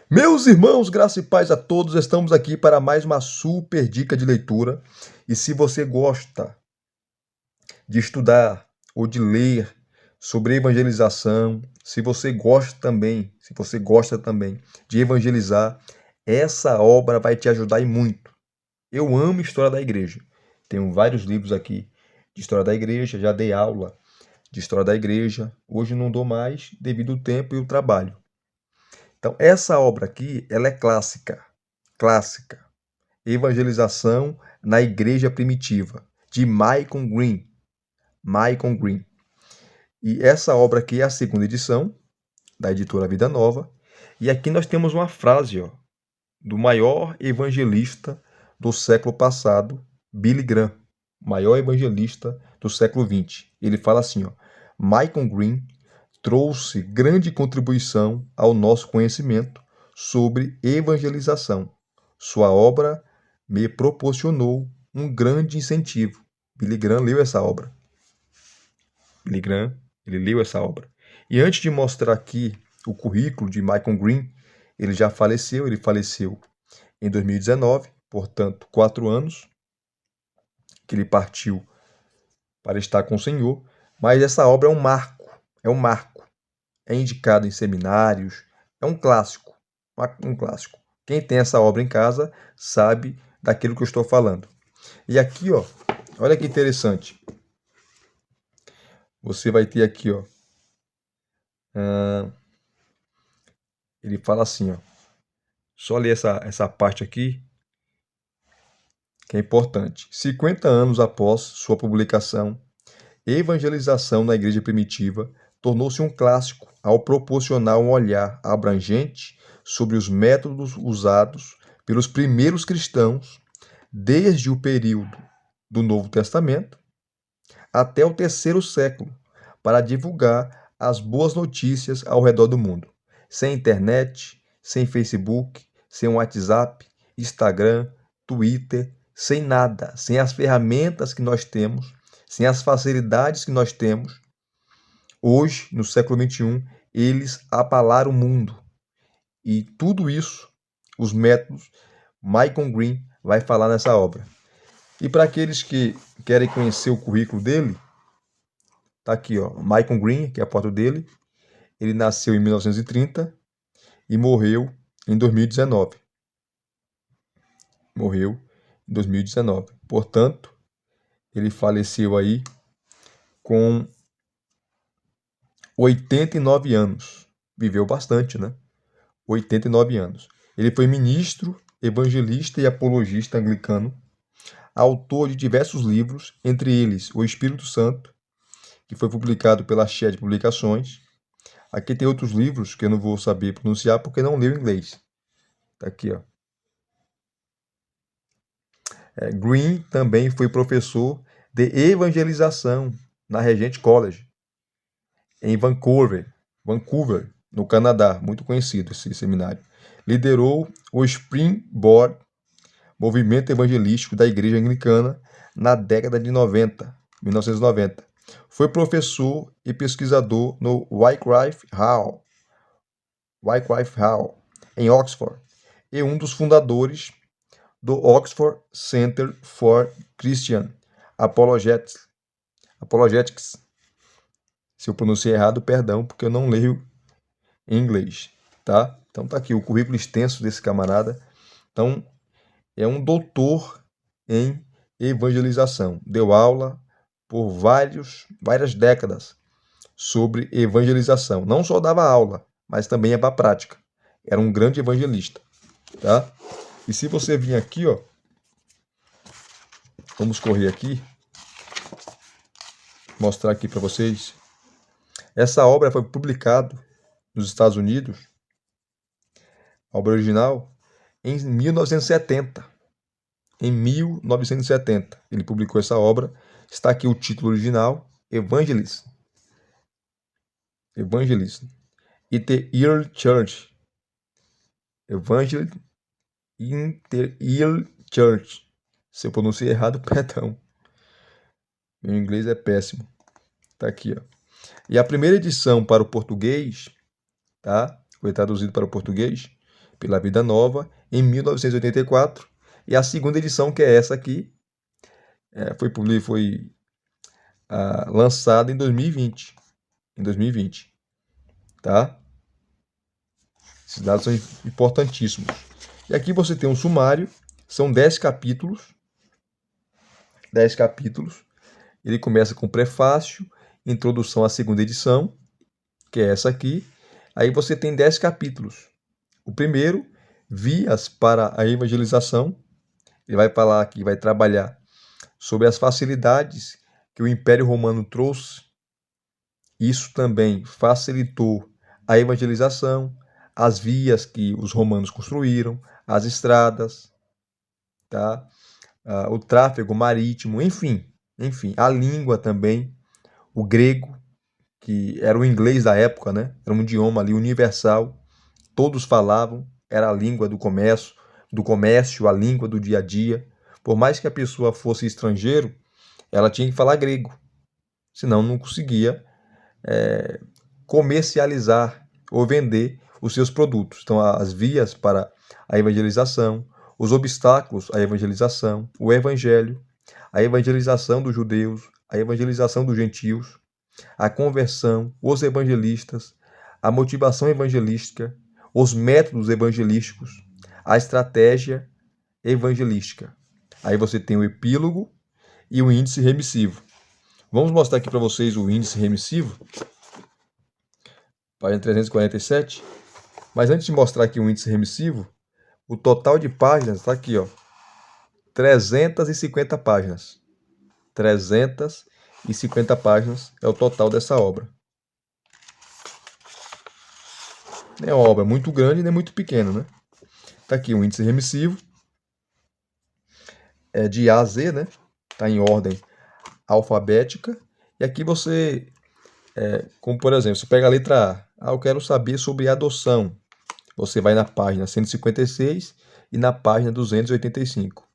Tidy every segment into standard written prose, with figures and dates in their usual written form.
Meus irmãos, graça e paz a todos, estamos aqui para mais uma super dica de leitura. E se você gosta de estudar ou de ler sobre evangelização, se você gosta também de evangelizar, essa obra vai te ajudar e muito. Eu amo história da igreja. Tenho vários livros aqui de história da igreja, já dei aula de história da igreja. Hoje não dou mais devido ao tempo e o trabalho. Então, essa obra aqui, ela é clássica. Clássica. Evangelização na Igreja Primitiva, de Michael Green. Michael Green. E essa obra aqui é a segunda edição, da editora Vida Nova. E aqui nós temos uma frase, ó, do maior evangelista do século passado, Billy Graham, maior evangelista do século XX. Ele fala assim, ó, Michael Green trouxe grande contribuição ao nosso conhecimento sobre evangelização. Sua obra me proporcionou um grande incentivo. Billy Graham leu essa obra. Billy Graham, ele leu essa obra. E antes de mostrar aqui o currículo de Michael Green, ele faleceu em 2019, portanto, 4 anos que ele partiu para estar com o Senhor, mas essa obra é um marco, é indicado em seminários, é um clássico, um clássico. Quem tem essa obra em casa sabe daquilo que eu estou falando. E aqui, ó, olha que interessante. Você vai ter aqui, ó, ele fala assim, ó, só ler essa parte aqui, que é importante. 50 anos após sua publicação, Evangelização na Igreja Primitiva tornou-se um clássico ao proporcionar um olhar abrangente sobre os métodos usados pelos primeiros cristãos desde o período do Novo Testamento até o terceiro século para divulgar as boas notícias ao redor do mundo. Sem internet, sem Facebook, sem WhatsApp, Instagram, Twitter, sem nada, sem as ferramentas que nós temos, sem as facilidades que nós temos, hoje, no século XXI, eles abalaram o mundo. E tudo isso, os métodos, Michael Green vai falar nessa obra. E para aqueles que querem conhecer o currículo dele, tá aqui, ó, Michael Green, que é a foto dele. Ele nasceu em 1930 e morreu em 2019. Morreu em 2019. Portanto, ele faleceu aí com 89 anos. Viveu bastante, né? 89 anos. Ele foi ministro, evangelista e apologista anglicano, autor de diversos livros, entre eles O Espírito Santo, que foi publicado pela Shed Publicações. Aqui tem outros livros que eu não vou saber pronunciar porque não leio inglês. Tá aqui, ó. Green também foi professor de evangelização na Regent College, em Vancouver, no Canadá, muito conhecido esse seminário. Liderou o Springboard, movimento evangelístico da Igreja Anglicana, na década de 1990. Foi professor e pesquisador no Wycliffe Hall, em Oxford, e um dos fundadores do Oxford Center for Christian Apologetics. Se eu pronunciei errado, perdão, porque eu não leio em inglês, tá? Então tá aqui o currículo extenso desse camarada. Então, é um doutor em evangelização. Deu aula por várias décadas sobre evangelização. Não só dava aula, mas também ia para a prática. Era um grande evangelista, tá? E se você vir aqui, ó, vamos correr aqui, mostrar aqui para vocês. Essa obra foi publicada nos Estados Unidos, a obra original, em 1970. Em 1970, ele publicou essa obra. Está aqui o título original, Evangelism. In the Early Church. Evangelism in the Early Church. Se eu pronunciei errado, perdão. Meu inglês é péssimo. Tá aqui, ó. E a primeira edição para o português, tá? Foi traduzido para o português pela Vida Nova em 1984. E a segunda edição, que é essa aqui, foi lançada em 2020. Em 2020, tá? Esses dados são importantíssimos. E aqui você tem um sumário, são 10 capítulos. 10 capítulos. Ele começa com prefácio, introdução à segunda edição, que é essa aqui. Aí você tem 10 capítulos. O primeiro, vias para a evangelização. Ele vai falar aqui, vai trabalhar sobre as facilidades que o Império Romano trouxe. Isso também facilitou a evangelização, as vias que os romanos construíram, as estradas, tá? O tráfego marítimo, enfim, a língua também, o grego, que era o inglês da época, né? Era um idioma ali universal, todos falavam, era a língua do comércio, a língua do dia a dia. Por mais que a pessoa fosse estrangeiro, ela tinha que falar grego, senão não conseguia comercializar ou vender os seus produtos. Então, as vias para a evangelização, os obstáculos à evangelização, o evangelho, a evangelização dos judeus, a evangelização dos gentios, a conversão, os evangelistas, a motivação evangelística, os métodos evangelísticos, a estratégia evangelística. Aí você tem o epílogo e o índice remissivo. Vamos mostrar aqui para vocês o índice remissivo, página 347. Mas antes de mostrar aqui o índice remissivo, o total de páginas está aqui, ó, 350 páginas. 350 páginas é o total dessa obra. Não é uma obra muito grande nem muito pequena, né? Está aqui o índice remissivo, é de A a Z, né? Está em ordem alfabética. E aqui você, como por exemplo, você pega a letra A. Eu quero saber sobre adoção. Você vai na página 156 e na página 285.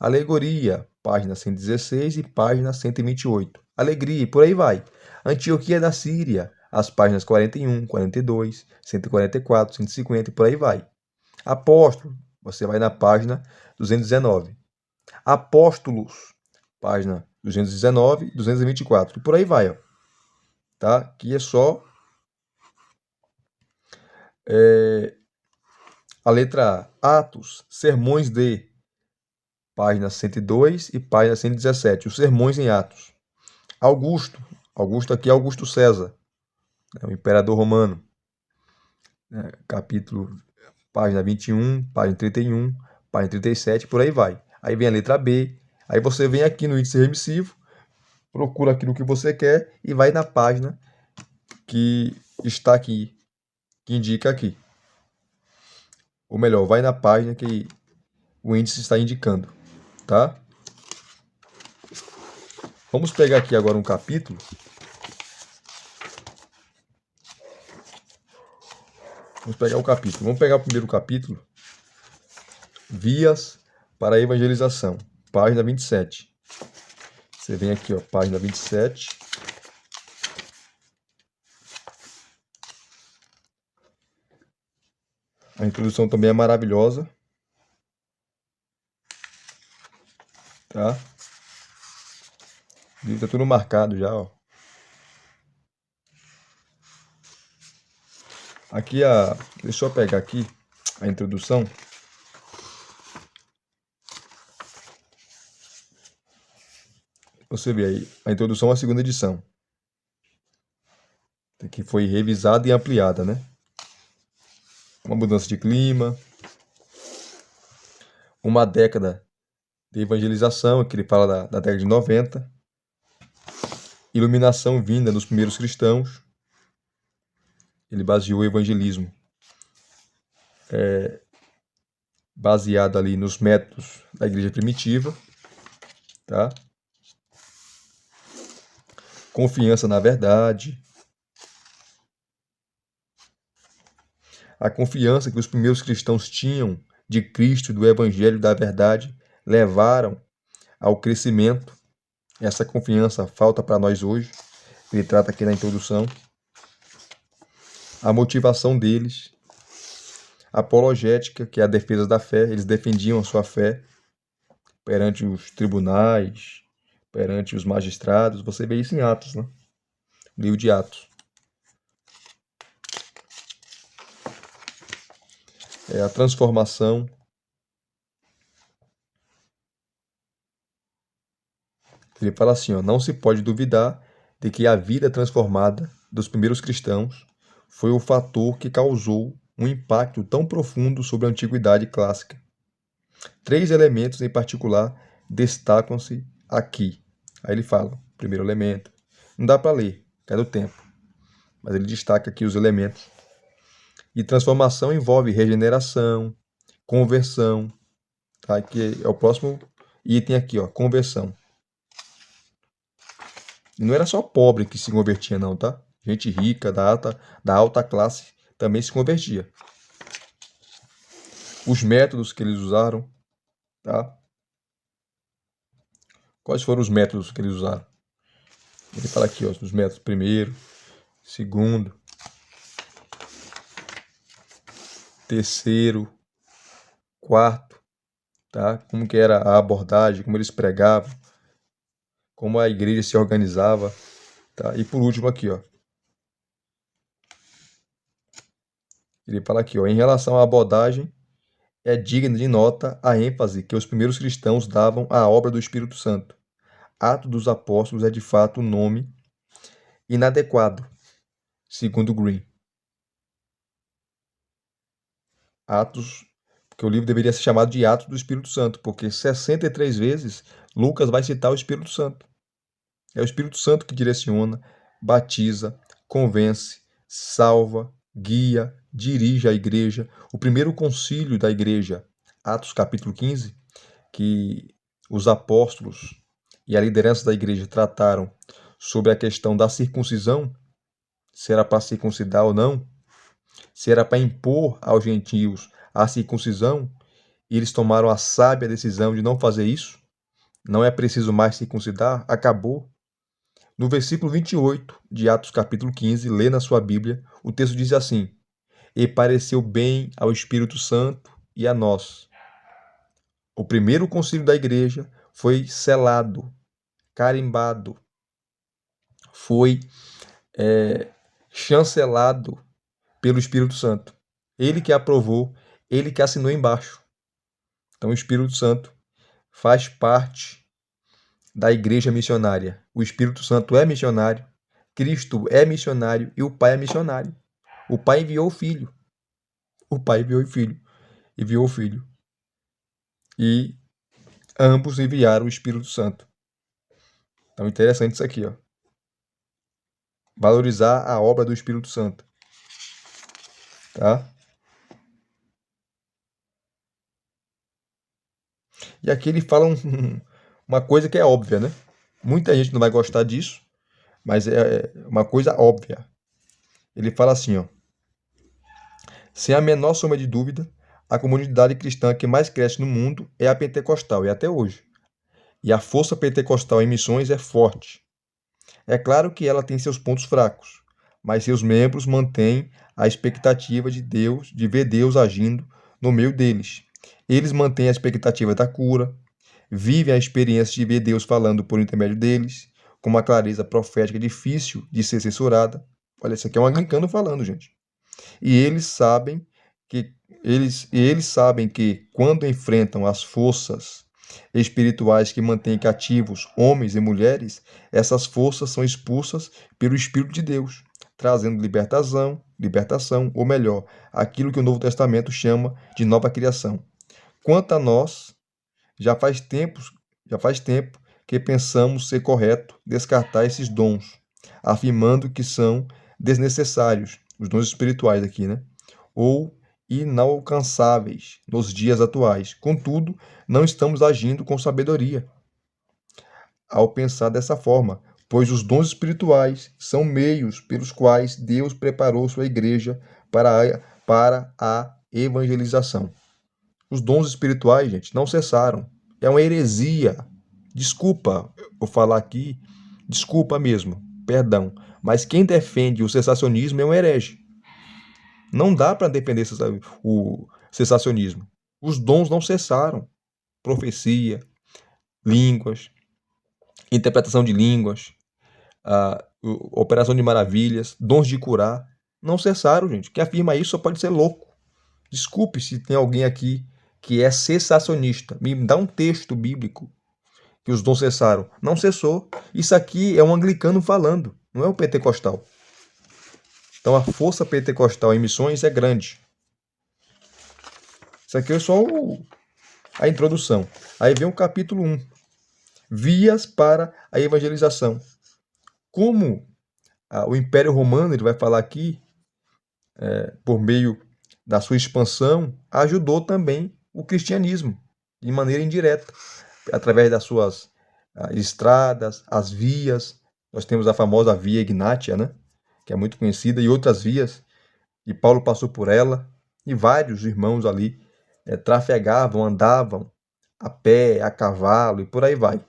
Alegoria, página 116 e página 128. Alegria, e por aí vai. Antioquia da Síria, as páginas 41, 42, 144, 150 e por aí vai. Apóstolo, você vai na página 219. Apóstolos, página 219, 224 e por aí vai, ó. Tá? Aqui é só a letra A. Atos, sermões de, página 102 e página 117. Os sermões em Atos. Augusto aqui é Augusto César, o imperador romano. Capítulo, página 21, página 31, página 37, por aí vai. Aí vem a letra B. Aí você vem aqui no índice remissivo, procura aquilo que você quer e vai na página que está aqui, que indica aqui. Ou melhor, vai na página que o índice está indicando, tá? Vamos pegar aqui agora um capítulo. Vamos pegar o capítulo. Vamos pegar o primeiro capítulo. Vias para a evangelização. Página 27. Você vem aqui, ó, página 27. A introdução também é maravilhosa. Tá? O livro tá tudo marcado já, ó. Aqui deixa eu pegar aqui a introdução. Você vê aí a introdução à segunda edição, que foi revisada e ampliada, né? Uma mudança de clima, uma década de evangelização, que ele fala da década de 90, iluminação vinda dos primeiros cristãos. Ele baseou o evangelismo baseado ali nos métodos da igreja primitiva, tá? Confiança na verdade. A confiança que os primeiros cristãos tinham de Cristo e do evangelho da verdade levaram ao crescimento. Essa confiança falta para nós hoje. Ele trata aqui na introdução. A motivação deles, Apologética, que é a defesa da fé. Eles defendiam a sua fé perante os tribunais, perante os magistrados. Você vê isso em Atos, né? Livro de Atos. É a transformação. Ele fala assim, ó, não se pode duvidar de que a vida transformada dos primeiros cristãos foi o fator que causou um impacto tão profundo sobre a antiguidade clássica. 3 elementos em particular destacam-se aqui. Aí ele fala, primeiro elemento. Não dá para ler, é do tempo. Mas ele destaca aqui os elementos. E transformação envolve regeneração, conversão, tá? Que é o próximo item aqui, ó, conversão. E não era só pobre que se convertia, não, tá? Gente rica, da alta classe, também se convertia. Os métodos que eles usaram, tá? Quais foram os métodos que eles usaram? Ele fala aqui, ó, os métodos. Primeiro, segundo, terceiro, quarto, tá? Como que era a abordagem, como eles pregavam, como a igreja se organizava, tá? E por último aqui, ó. Ele fala aqui, ó, em relação à abordagem, é digna de nota a ênfase que os primeiros cristãos davam à obra do Espírito Santo. Atos dos Apóstolos é de fato um nome inadequado, segundo Green. Atos, porque o livro deveria ser chamado de Atos do Espírito Santo, porque 63 vezes Lucas vai citar o Espírito Santo. É o Espírito Santo que direciona, batiza, convence, salva, guia, dirige a igreja. O primeiro concílio da igreja, Atos capítulo 15, que os apóstolos e a liderança da igreja trataram sobre a questão da circuncisão, se era para circuncidar ou não, se era para impor aos gentios a circuncisão, e eles tomaram a sábia decisão de não fazer isso, não é preciso mais circuncidar, acabou. No versículo 28 de Atos capítulo 15, lê na sua Bíblia, o texto diz assim, e pareceu bem ao Espírito Santo e a nós. O primeiro concílio da igreja foi selado, carimbado, foi chancelado pelo Espírito Santo. Ele que aprovou, ele que assinou embaixo. Então o Espírito Santo faz parte da igreja missionária. O Espírito Santo é missionário, Cristo é missionário e o Pai é missionário. O Pai enviou o Filho. O Pai enviou o Filho. Enviou o Filho. E ambos enviaram o Espírito Santo. Então interessante isso aqui, ó. Valorizar a obra do Espírito Santo. Tá? E aqui ele fala uma coisa que é óbvia, né? Muita gente não vai gostar disso, mas é uma coisa óbvia. Ele fala assim, ó. Sem a menor sombra de dúvida, a comunidade cristã que mais cresce no mundo é a pentecostal, e até hoje. E a força pentecostal em missões é forte. É claro que ela tem seus pontos fracos, mas seus membros mantêm a expectativa de Deus, de ver Deus agindo no meio deles. Eles mantêm a expectativa da cura, vivem a experiência de ver Deus falando por intermédio deles, com uma clareza profética difícil de ser censurada. Olha, isso aqui é um anglicano falando, gente. E eles sabem que quando enfrentam as forças espirituais que mantêm cativos homens e mulheres, essas forças são expulsas pelo Espírito de Deus, trazendo libertação, ou melhor, aquilo que o Novo Testamento chama de nova criação. Quanto a nós, já faz tempo que pensamos ser correto descartar esses dons, afirmando que são desnecessários, os dons espirituais aqui, né? Ou inalcançáveis nos dias atuais. Contudo, não estamos agindo com sabedoria ao pensar dessa forma, pois os dons espirituais são meios pelos quais Deus preparou sua igreja para a evangelização. Os dons espirituais, gente, não cessaram. É uma heresia. Desculpa eu falar aqui, desculpa mesmo, perdão. Mas quem defende o cessacionismo é um herege. Não dá para defender o cessacionismo. Os dons não cessaram. Profecia, línguas, interpretação de línguas, operação de maravilhas, dons de curar, não cessaram, gente. Quem afirma isso só pode ser louco. Desculpe se tem alguém aqui que é cessacionista. Me dá um texto bíblico que os dons cessaram. Não cessou. Isso aqui é um anglicano falando, não é um pentecostal. Então a força pentecostal em missões é grande. Isso aqui é só a introdução. Aí vem o capítulo 1. Vias para a evangelização. Como o Império Romano, ele vai falar aqui, por meio da sua expansão, ajudou também o cristianismo, de maneira indireta, através das suas estradas, as vias. Nós temos a famosa Via Ignátia, né? Que é muito conhecida, e outras vias, e Paulo passou por ela, e vários irmãos ali trafegavam, andavam a pé, a cavalo, e por aí vai,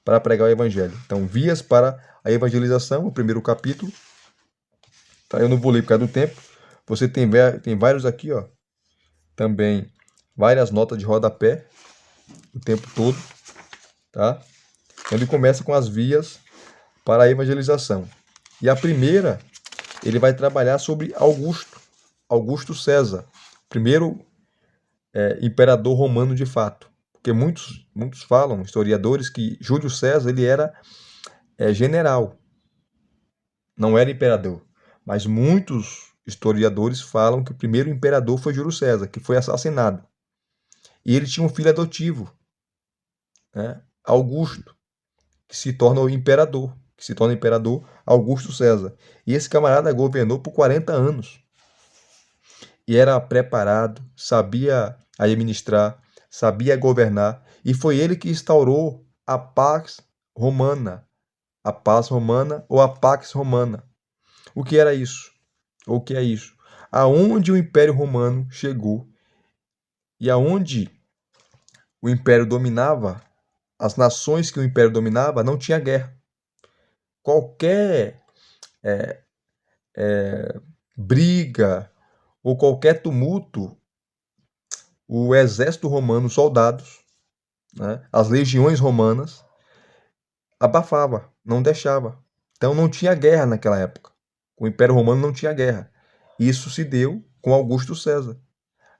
para pregar o evangelho. Então, vias para a evangelização, o primeiro capítulo. Tá? Eu não vou ler por causa do tempo. Você tem vários aqui, ó. Também várias notas de rodapé o tempo todo, tá? Então, ele começa com as vias para a evangelização. E a primeira, ele vai trabalhar sobre Augusto César, primeiro imperador romano de fato. Porque muitos falam, historiadores, que Júlio César ele era general, não era imperador. Mas muitos historiadores falam que o primeiro imperador foi Júlio César, que foi assassinado. E ele tinha um filho adotivo, né? Augusto, que se torna imperador Augusto César. E esse camarada governou por 40 anos. E era preparado, sabia administrar, sabia governar, e foi ele que instaurou a paz romana. A paz romana ou a Pax Romana. O que era isso? O que é isso? Aonde o Império Romano chegou e aonde o Império dominava, as nações que o Império dominava, não tinha guerra. Qualquer briga ou qualquer tumulto, o exército romano, os soldados, né, as legiões romanas, abafava, não deixava. Então não tinha guerra naquela época. O Império Romano não tinha guerra. Isso se deu com Augusto César,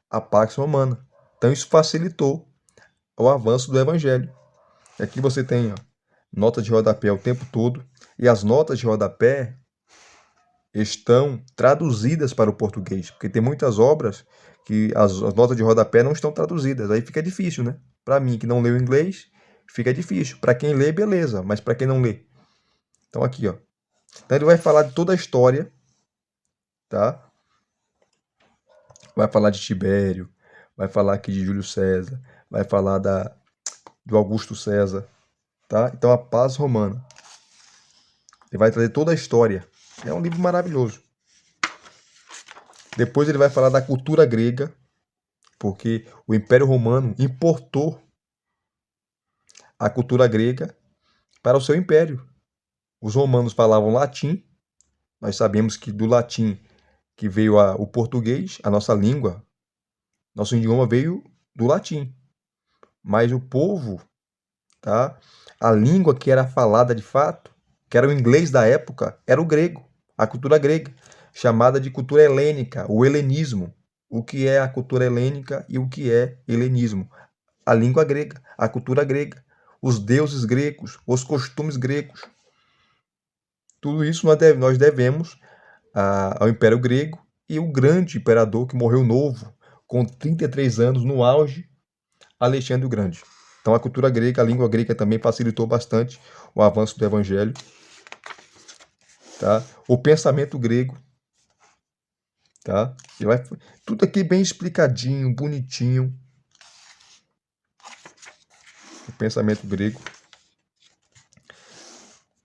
a Pax Romana. Então isso facilitou o avanço do Evangelho. Aqui você tem nota de rodapé o tempo todo, e as notas de rodapé estão traduzidas para o português, porque tem muitas obras que as notas de rodapé não estão traduzidas, aí fica difícil, né? Para mim, que não leu inglês, fica difícil. Para quem lê, beleza, mas para quem não lê. Então aqui, ó. Então ele vai falar de toda a história, tá? Vai falar de Tibério, vai falar aqui de Júlio César, vai falar do Augusto César, tá? Então a paz romana. Ele vai trazer toda a história. É um livro maravilhoso. Depois ele vai falar da cultura grega, porque o Império Romano importou a cultura grega para o seu império. Os romanos falavam latim. Nós sabemos que do latim que veio o português, a nossa língua, nosso idioma veio do latim. Mas o povo, tá? A língua que era falada de fato, que era o inglês da época, era o grego, a cultura grega, chamada de cultura helênica, o helenismo. O que é a cultura helênica e o que é helenismo? A língua grega, a cultura grega, os deuses gregos, os costumes gregos. Tudo isso nós devemos ao Império Grego e o grande imperador que morreu novo, com 33 anos, no auge, Alexandre o Grande. Então a cultura grega, a língua grega também facilitou bastante o avanço do Evangelho. Tá? O pensamento grego. Tá? Tudo aqui bem explicadinho, bonitinho. O pensamento grego.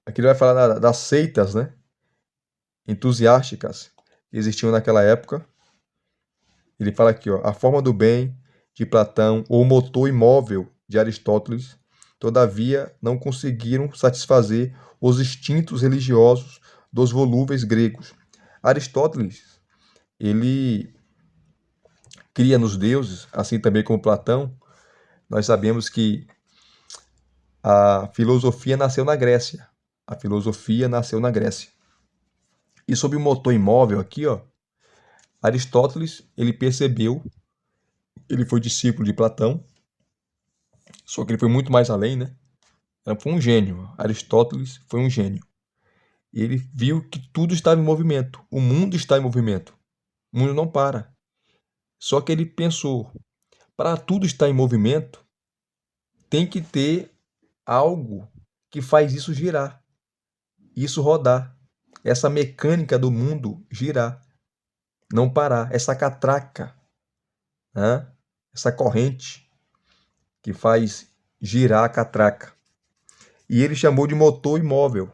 Aqui ele vai falar das seitas, né? Entusiásticas que existiam naquela época. Ele fala aqui, ó, a forma do bem de Platão, ou o motor imóvel de Aristóteles, todavia não conseguiram satisfazer os instintos religiosos dos volúveis gregos. Aristóteles ele cria nos deuses, assim também como Platão. Nós sabemos que a filosofia nasceu na Grécia. A filosofia nasceu na Grécia. E sobre o motor imóvel aqui, ó, Aristóteles, ele percebeu, ele foi discípulo de Platão, só que ele foi muito mais além, né? Foi um gênio. Aristóteles foi um gênio. E ele viu que tudo estava em movimento. O mundo está em movimento. O mundo não para. Só que ele pensou, para tudo estar em movimento, tem que ter algo que faz isso girar, isso rodar, essa mecânica do mundo girar, não parar, essa catraca, né? Essa corrente que faz girar a catraca. E ele chamou de motor imóvel.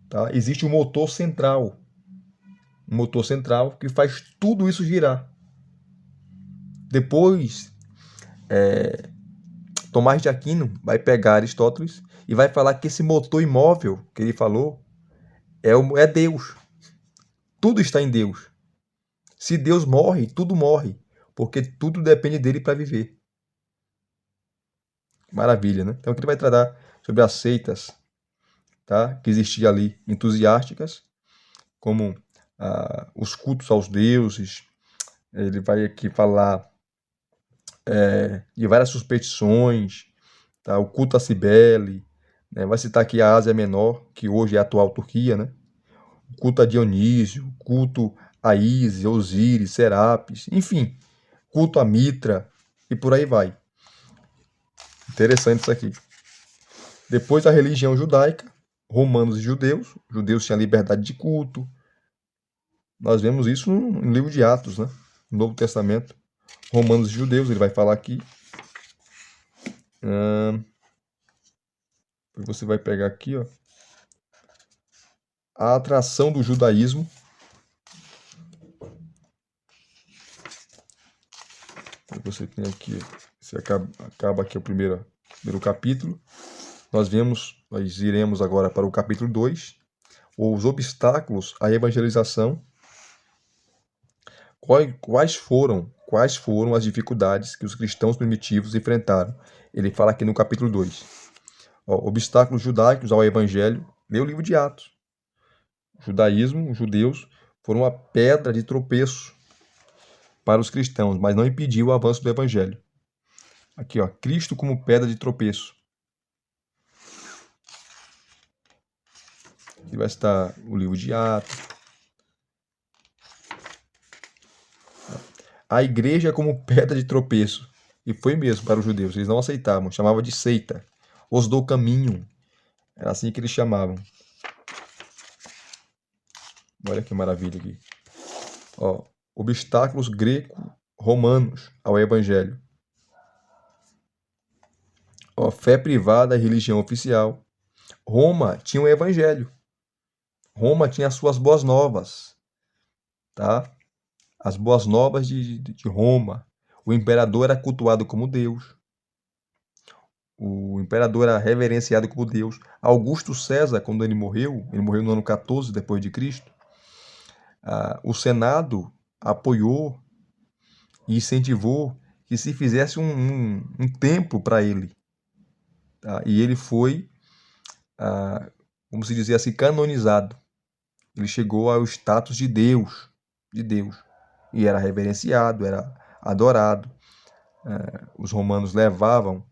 Tá? Existe um motor central que faz tudo isso girar. Depois, Tomás de Aquino vai pegar Aristóteles e vai falar que esse motor imóvel que ele falou é Deus. Tudo está em Deus. Se Deus morre, tudo morre, porque tudo depende dele para viver. Maravilha, né? Então aqui ele vai tratar sobre as seitas, tá? Que existiam ali, entusiásticas, como os cultos aos deuses. Ele vai aqui falar de várias superstições, tá? O culto a Cibele, né? Vai citar aqui a Ásia Menor, que hoje é a atual Turquia, né? O culto a Dionísio, culto a Ísis, Osíris, Serapis, enfim, culto a Mitra e por aí vai. Interessante isso aqui. Depois a religião judaica, romanos e judeus. Judeus tinham liberdade de culto. Nós vemos isso no livro de Atos, né? No Novo Testamento. Romanos e judeus, ele vai falar aqui. Você vai pegar aqui, ó. A atração do judaísmo. Você tem aqui, você acaba aqui o primeiro capítulo. Nós iremos agora para o capítulo 2, os obstáculos à evangelização. Quais foram as dificuldades que os cristãos primitivos enfrentaram? Ele fala aqui no capítulo 2. Obstáculos judaicos ao evangelho. Lê o livro de Atos. O judaísmo, os judeus, foram uma pedra de tropeço para os cristãos, mas não impediu o avanço do evangelho. Aqui, ó, Cristo como pedra de tropeço. Aqui vai estar o livro de Atos. A igreja como pedra de tropeço. E foi mesmo para os judeus. Eles não aceitavam. Chamavam de seita. Os do caminho. Era assim que eles chamavam. Olha que maravilha aqui. Ó, obstáculos greco-romanos ao evangelho. Ó, fé privada e religião oficial. Roma tinha o evangelho. Roma tinha as suas boas novas. Tá? As boas novas de Roma. O imperador era cultuado como Deus. O imperador era reverenciado como Deus. Augusto César, quando ele morreu no ano 14 depois de Cristo, o Senado apoiou e incentivou que se fizesse um templo para ele. Tá? E ele foi, como se dizia assim, canonizado. Ele chegou ao status de Deus. E era reverenciado, era adorado. Os romanos levavam,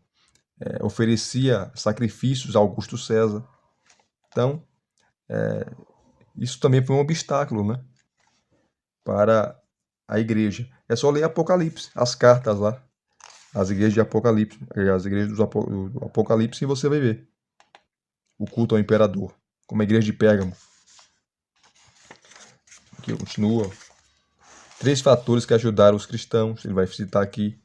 oferecia sacrifícios a Augusto César. Então, isso também foi um obstáculo, né, para a igreja. É só ler Apocalipse, as cartas lá, as igrejas de Apocalipse, as igrejas do Apocalipse, e você vai ver o culto ao imperador, como a igreja de Pérgamo. Aqui continua. 3 fatores que ajudaram os cristãos, ele vai citar aqui.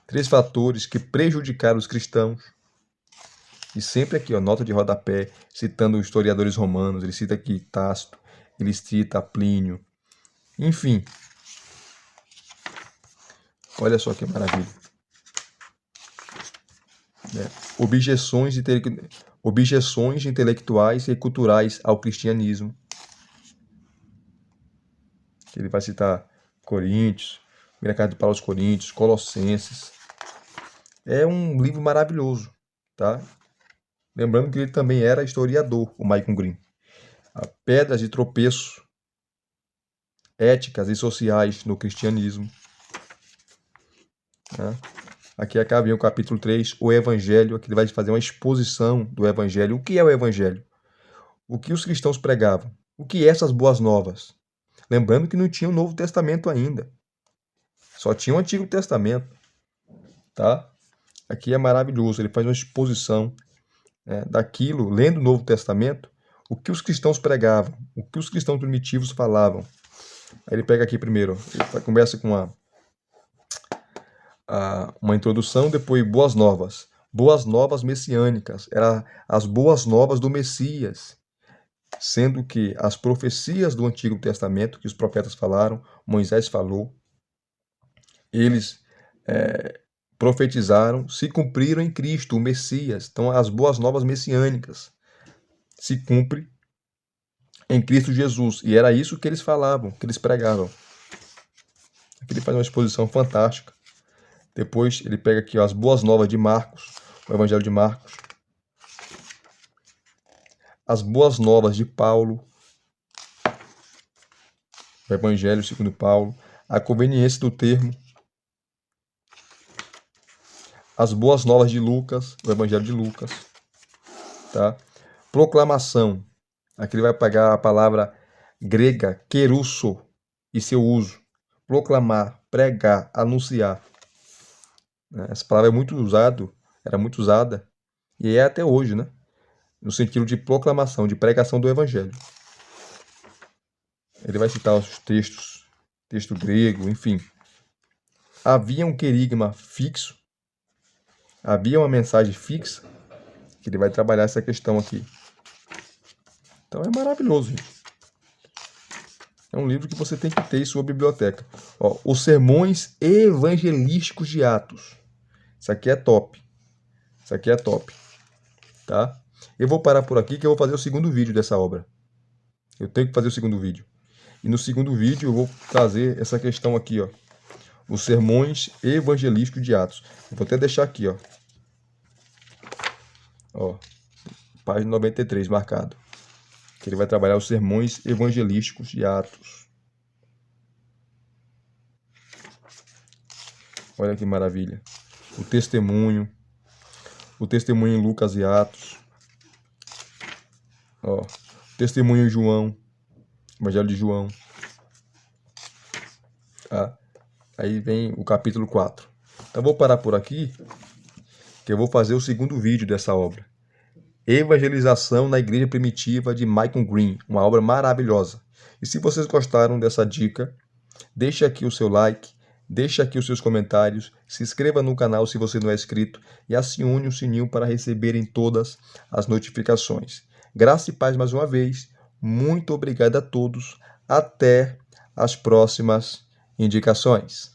3 fatores que prejudicaram os cristãos. E sempre aqui, ó, nota de rodapé, citando historiadores romanos, ele cita aqui Tácito, ele cita Plínio. Enfim, olha só que maravilha. Objeções intelectuais e culturais ao cristianismo. ele vai citar Coríntios, primeira carta de Paulo aos Coríntios, Colossenses. É um livro maravilhoso, tá? Lembrando que ele também era historiador, o Michael Green. Pedras de tropeço, éticas e sociais no cristianismo. Né? Aqui acaba o capítulo 3, o Evangelho. Aqui ele vai fazer uma exposição do Evangelho. O que é o Evangelho? O que os cristãos pregavam? O que é essas boas novas? Lembrando que não tinha o Novo Testamento ainda. Só tinha o Antigo Testamento. Tá? Aqui é maravilhoso. Ele faz uma exposição daquilo, lendo o Novo Testamento, o que os cristãos pregavam, o que os cristãos primitivos falavam. Aí ele pega aqui primeiro, ele começa com uma introdução, depois boas novas messiânicas, eram as boas novas do Messias, sendo que as profecias do Antigo Testamento, que os profetas falaram, Moisés falou, eles profetizaram, se cumpriram em Cristo, o Messias. Então, as boas novas messiânicas se cumprem em Cristo Jesus. E era isso que eles falavam, que eles pregavam. Aqui ele faz uma exposição fantástica. Depois ele pega aqui as boas novas de Marcos, o Evangelho de Marcos. As boas novas de Paulo, o Evangelho segundo Paulo. A conveniência do termo. As boas novas de Lucas, o Evangelho de Lucas. Tá? Proclamação. Aqui ele vai pegar a palavra grega, kerusso, e seu uso. Proclamar, pregar, anunciar. Essa palavra é muito era muito usada, e é até hoje, né? No sentido de proclamação, de pregação do Evangelho. Ele vai citar os textos, texto grego, enfim. Havia um querigma fixo, havia uma mensagem fixa, que ele vai trabalhar essa questão aqui. Então é maravilhoso, gente. É um livro que você tem que ter em sua biblioteca. Ó, os sermões evangelísticos de Atos. Isso aqui é top. Isso aqui é top. Tá? Eu vou parar por aqui que eu vou fazer o segundo vídeo dessa obra. Eu tenho que fazer o segundo vídeo. E no segundo vídeo eu vou trazer essa questão aqui, ó. Os sermões evangelísticos de Atos. Eu vou até deixar aqui, ó. Ó, página 93, marcado. Que ele vai trabalhar os sermões evangelísticos de Atos. Olha que maravilha. O testemunho em Lucas e Atos. Ó, testemunho em João, Evangelho de João. Tá? Aí vem o capítulo 4. Então vou parar por aqui, que eu vou fazer o segundo vídeo dessa obra. Evangelização na Igreja Primitiva de Michael Green, uma obra maravilhosa. E se vocês gostaram dessa dica, deixe aqui o seu like, deixe aqui os seus comentários, se inscreva no canal se você não é inscrito e acione o sininho para receberem todas as notificações. Graça e paz mais uma vez. Muito obrigado a todos. Até as próximas indicações.